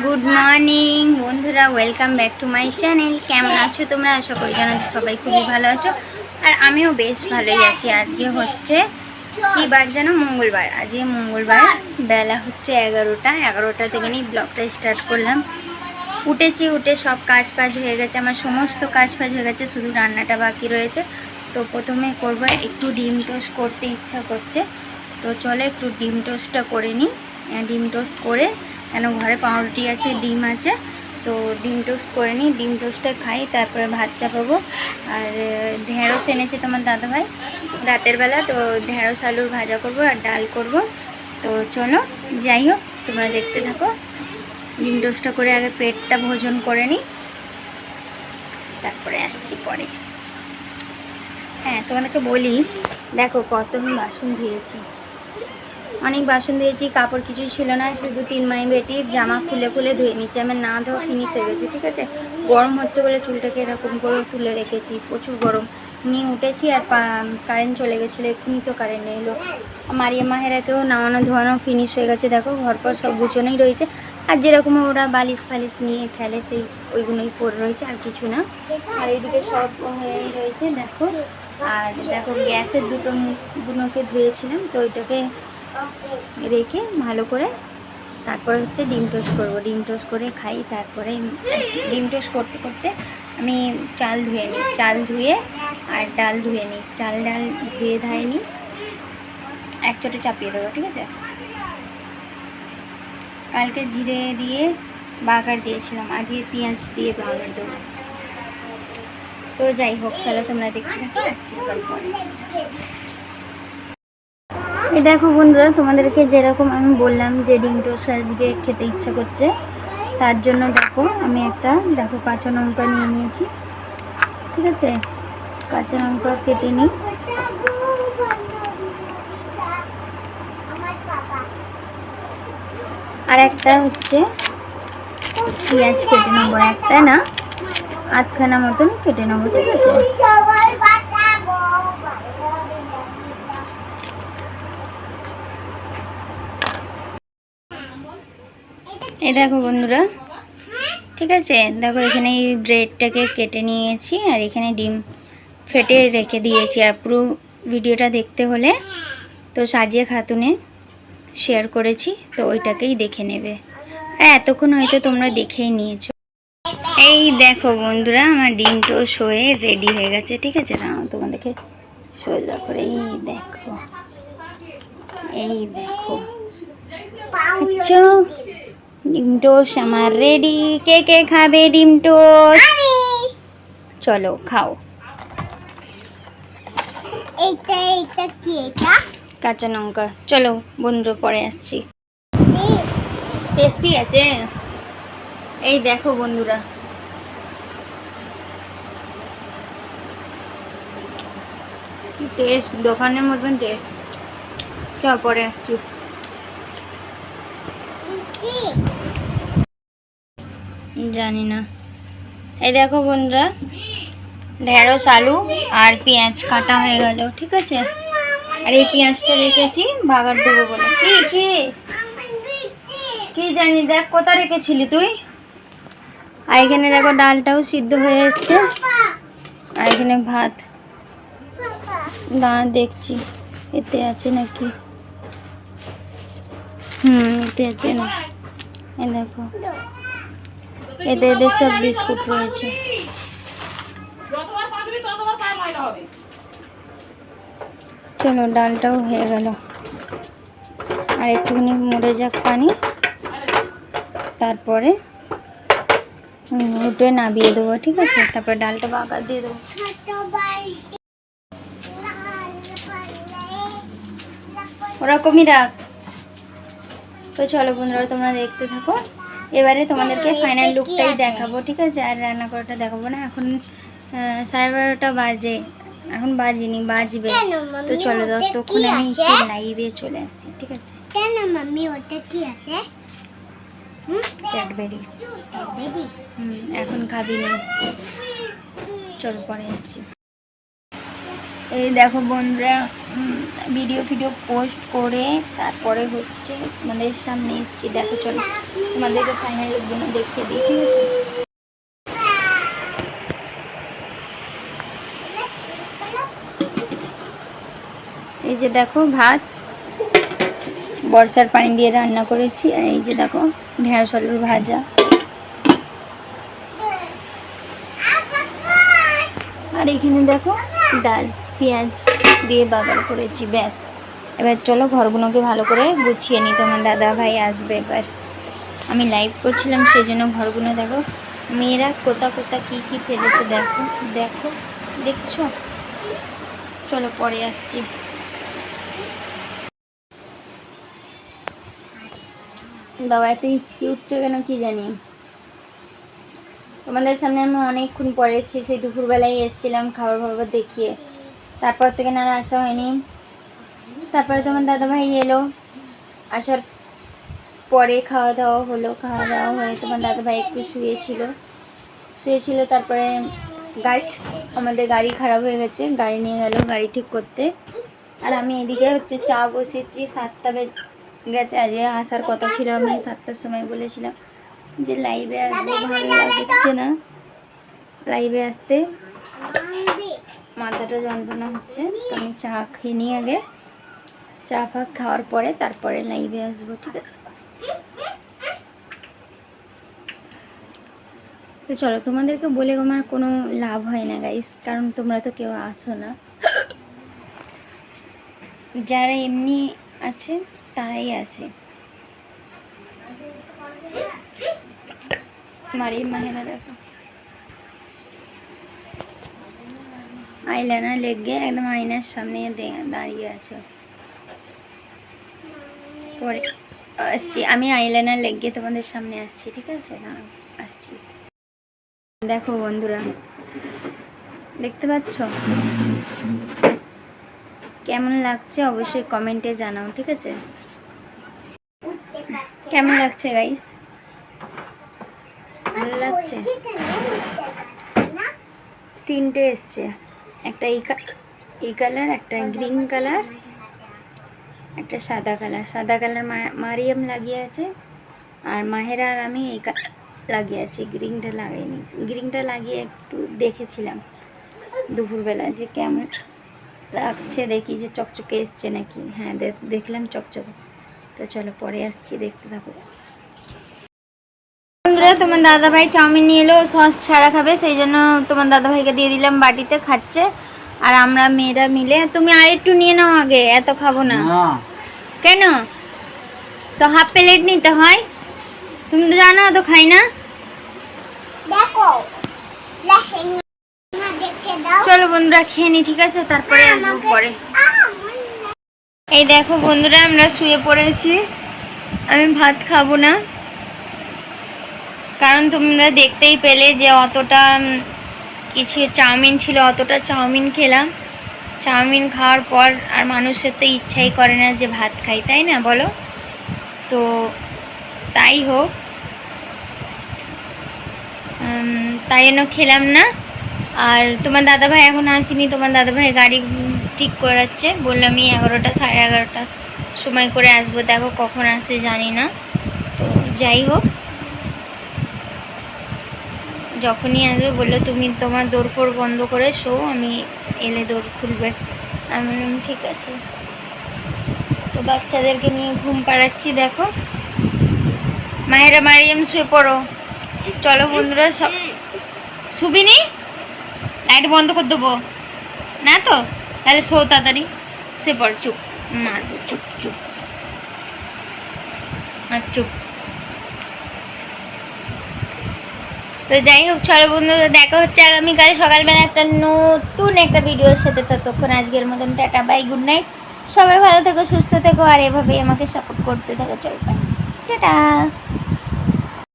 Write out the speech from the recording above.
Good morning বন্ধুরা, welcome back to my channel. কেমন আছো তোমরা? আশা করি জানো সবাই খুবই ভালো আছো, আর আমিও বেশ ভালোই আছি। আজকে হচ্ছে কী বার যেন? মঙ্গলবার। আজকে মঙ্গলবার, বেলা হচ্ছে 11টা থেকে নিয়ে ব্লগটা স্টার্ট করলাম। উঠে সব কাজ হয়ে গেছে, আমার সমস্ত কাজ হয়ে গেছে, শুধু রান্নাটা বাকি রয়েছে। তো প্রথমে করব একটু ডিম টোস্ট করতে ইচ্ছা করছে, তো চলো একটু ডিম টোস্টটা করে নিই। ডিম টোস্ট করে, কেন ঘরে পাউরুটি আছে, ডিম আছে, তো ডিম টোস্ট করে নিই। ডিম টোস্টটা খাই, তারপরে ভাত চাপাবো। আর ঢেঁড়স এনেছে তোমার দাদাভাই রাতের বেলা, তো ঢেঁড়স আলুর ভাজা করব আর ডাল করব। তো চলো যাই হোক, তোমরা দেখতে থাকো। ডিম টোস্টটা করে আগে পেটটা ভোজন করে নিই, তারপরে আসছি পরে। হ্যাঁ, তোমাদেরকে বলি, দেখো কত আমি বাসন ধুয়েছি, অনেক বাসন ধুয়েছি। কাপড় কিছুই ছিল না, শুধু 3 মাই বেটির জামা খুলে ধুয়ে নিচ্ছি। আমার না ধোয়া ফিনিশ হয়ে গেছে, ঠিক আছে। গরম হচ্ছে বলে চুলটাকে এরকম করে তুলে রেখেছি, প্রচুর গরম। নিয়ে উঠেছি আর কারেন্ট চলে গেছিলো, এক্ষুনি তো কারেন্ট এলো। মারিয়া মাহেরাকেও নামানো ধোয়ানো ফিনিশ হয়ে গেছে, দেখো ঘর পর সব গুছোনোই রয়েছে। আর যেরকম ওরা বালিশ ফালিশ নিয়ে খেলে, সেই ওইগুলোই পড়ে রয়েছে, আর কিছু না। আর এইদিকে সব হয়েই রয়েছে দেখো। আর দেখো গ্যাসের দুটোকে ধুয়েছিলাম, তো ওইটাকে রেখে ভালো করে তারপরে হচ্ছে ডিম টোস্ট করবো। ডিম টোস্ট করে খাই, তারপরে ডিম টোস্ট করতে করতে আমি চাল ধুয়ে আর ডাল ধুয়ে নিই। চাল ডাল ধুয়ে ধায়ে নিই, এক চটে চাপিয়ে দেবো, ঠিক আছে। কালকে জিরে দিয়ে বাগার দিয়েছিলাম, আজকে পেঁয়াজ দিয়ে বাগার দেবো। তো যাই হোক, চলো তোমরা দেখতে আসছি পরে। এই দেখো বন্ধুরা, তোমাদেরকে যেরকম আমি বললাম যে ডিম টোস্ট আজকে খেতে ইচ্ছা করছে, তার জন্য দেখো আমি দেখো কাঁচা লঙ্কা নিয়ে নিয়েছি, ঠিক আছে। কাঁচা লঙ্কা কেটে নিই, আর একটা হচ্ছে পেঁয়াজ কেটে নেবো, একটা না আধখানা মতন কেটে নেবো, ঠিক আছে। এই দেখো বন্ধুরা, ঠিক আছে, দেখো এখানে এই ব্রেডটাকে কেটে নিয়েছি, আর এখানে ডিম ফেটে রেখে দিয়েছি। আর পুরো ভিডিওটা দেখতে হলে তো সাজিয়া খাতুনে শেয়ার করেছি, তো ওইটাকেই দেখে নেবে। এতক্ষণ হয়তো তোমরা দেখেই নিয়েছো। এই দেখো বন্ধুরা, আমার ডিম টোস্ট হয়ে রেডি হয়ে গেছে, ঠিক আছে। না তোমাদেরকে সোজা করে এই দেখো ডিম টোস্ট আমার রেডি। কে কে খাবে ডিম টোস্ট? চলো খাও। এইটা কি? এটা কাঁচা লঙ্কা। চলো বন্ধুরা, পরে আসছি। টেস্টি আছে, এই দেখো বন্ধুরা। টেস্ট দোকানের মতন টেস্ট। চল পরে আসছি। জানি না। এই দেখো বন্ধুরা, ঢেঁড়স আলু আর পেঁয়াজ কাটা হয়ে গেল, ঠিক আছে। আর এই পেঁয়াজটা রেখেছি বাগার দেবো বলে। কি জানি, দেখ কোথা রেখেছিলি তুই। আর এখানে দেখো ডালটাও সিদ্ধ হয়ে এসছে, আর এখানে ভাত। দাঁড়া দেখছি এতে আছে নাকি। এতে আছে না, এই দেখো এদের সব বিস্কুট রয়েছে। চলো ডালটাও হয়ে গেল, আর একটুখানি মরে যাক পানি, তারপরে উঠে নামিয়ে দেবো, ঠিক আছে। তারপরে ডালটা বাগার দিয়ে দেবো। ওরকমই রাখ। তো চলো বন্ধুরা, তোমরা দেখতে থাকো। এবারে তোমাদেরকে ফাইনাল লুকটাই দেখাবো, ঠিক আছে। আর রান্না করাটা দেখাবো না। এখন 12:30 বাজে, এখন বাজিনি, বাজবে। তো চলো ততক্ষণ আমি একটু লাইভে চলে আসছি, ঠিক আছে। কেন মাম্মি, ওটা কি আছে? ক্যাডবেরি। এখন খাবি না, চলো পরে আসছি। এই দেখো বন্ধুরা, ভিডিও পোস্ট করে তারপরে হচ্ছে তোমাদের সামনে এসেছি। দেখো চলো তোমাদেরকে ফাইনাল লুকগুলো দেখিয়ে দিই, ঠিক আছে? এই যে দেখো ভাত বর্ষার পানি দিয়ে রান্না করেছি, আর এই যে দেখো ঢেঁড়স আলুর ভাজা, আর এখানে দেখো ডাল পেঁয়াজ দিয়ে বাগার করেছি। ব্যাস, এবার চলো ঘরগুলোকে ভালো করে গুছিয়ে নিই। তোমার দাদা ভাই আসবে এবার। আমি লাইভ করছিলাম সেই জন্য ঘরগুলো দেখো মেয়েরা কোথা কোথা কী কী ফেলেছে দেখো দেখো, দেখছো? চলো পরে আসছি। বাবা এত ইচকি উঠছে কেন কি জানি। তোমাদের সামনে আমি অনেকক্ষণ পরে এসেছি, সেই দুপুরবেলায় এসেছিলাম খাবার ফাবার দেখিয়ে, তারপর থেকে না আসা হয়নি। তারপরে তোমার দাদাভাই এলো, আসার পরে খাওয়া দাওয়া হলো, খাওয়া দাওয়া হয়ে তোমার দাদাভাই একটু শুয়েছিল। তারপরে আমাদের গাড়ি খারাপ হয়ে গেছে, গাড়ি নিয়ে গেল গাড়ি ঠিক করতে। আর আমি এদিকে হচ্ছে চা বসেছি, 7টা গেছে, আজকে আসার কথা ছিল। আমি 7টার সময় বলেছিলাম যে লাইভে আসবো, ভালো লাগছে না লাইভে আসতে, মাথাটা যন্ত্রণা হচ্ছে। তো আমি চা খেয়ে নিই আগে, চা ফা খাওয়ার পরে তারপরে লাইভে আসবো, ঠিক আছে? তো চলো, তোমাদেরকে বলে আমার কোনো লাভ হয় না গাইস, কারণ তোমরা তো কেউ আসো না। যারা এমনি আছে তারাই আসে। মারির মাহেরা দেখো আইলানা লেগে একদম আয়নার সামনে দাঁড়িয়ে আছে। পরে আসছি আমি, আইলাইনার লেগে তোমাদের সামনে আসছি, ঠিক আছে? না আসছি। দেখো বন্ধুরা, দেখতে পাচ্ছ কেমন লাগছে? অবশ্যই কমেন্টে জানাও, ঠিক আছে? কেমন লাগছে গাইস? ভালো লাগছে? 3টে এসছে, একটা এই কালার, একটা গ্রিন কালার, একটা সাদা কালার। সাদা কালার মারিয়াম লাগিয়ে আছে, আর মাহেরা আর আমি এই লাগিয়ে আছি, গ্রিনটা লাগাইনি। গ্রিনটা লাগিয়ে একটু দেখেছিলাম দুপুরবেলা যে কেমন লাগছে, দেখি যে চকচকে এসছে নাকি। হ্যাঁ দেখলাম চকচকে। তো চলো পরে আসছি, দেখতে থাকো বন্ধুরা। তোমার দাদাভাই চাউমিন নিয়ে এলো, সস ছাড়া খাবে, সেই জন্য তোমার দাদাভাইকে দিয়ে দিলাম বাটিতে, খাচ্ছে। আর আমরা মেয়েরা মিলে, তুমি আর একটু নিয়ে নাও আগে, এত খাবো না। কেন? তো হাফ প্লেট নিতে হয়, তুমি তো জানো তো খাই না। দেখো চলো বন্ধুরা খেয়ে নি, ঠিক আছে? তারপরে আসবো পরে। এই দেখো বন্ধুরা, আমরা শুয়ে পড়েছি। আমি ভাত খাবো না, কারণ তোমরা দেখতেই পেলে যে অতটা কিছু চাউমিন ছিল, অতটা চাউমিন খেলাম। চাউমিন খাওয়ার পর আর মানুষের তো ইচ্ছাই করে না যে ভাত খাই, তাই না বলো? তো তাই হোক, তাই জন্য খেলাম না। আর তোমার দাদাভাই এখন আসেনি, তোমার দাদাভাই গাড়ি ঠিক করাচ্ছে, বললাম আমি 11টা 11:30 সময় করে আসবো। দেখো কখন আসে জানি না। তো যাই হোক, যখনই আসবে বললো তুমি তোমার দৌড় বন্ধ করে শো, আমি এলে দৌড় খুলবে। আমি বললাম ঠিক আছে। তো বাচ্চাদেরকে নিয়ে ঘুম পাড়াচ্ছি। দেখো মাহেরা মারিয়াম শুয়ে পড়ো। চলো বন্ধুরা, সব শুবিনি, লাইট বন্ধ করে দেবো না তো, তাহলে শো তাড়াতাড়ি, শুয়ে পড়। চুপ মারবো, চুপ চুপ আর চুপ। তো যাই হোক, চলো বন্ধুরা, দেখা হচ্ছে আগামীকাল সকালবেলা একটা নতুন একটা ভিডিওর সাথে। ততক্ষণ আজকের মতন টাটা বাই, গুড নাইট। সবাই ভালো থেকো, সুস্থ থেকো, আর এভাবেই আমাকে সাপোর্ট করতে থাকো। চলবে, টাটা।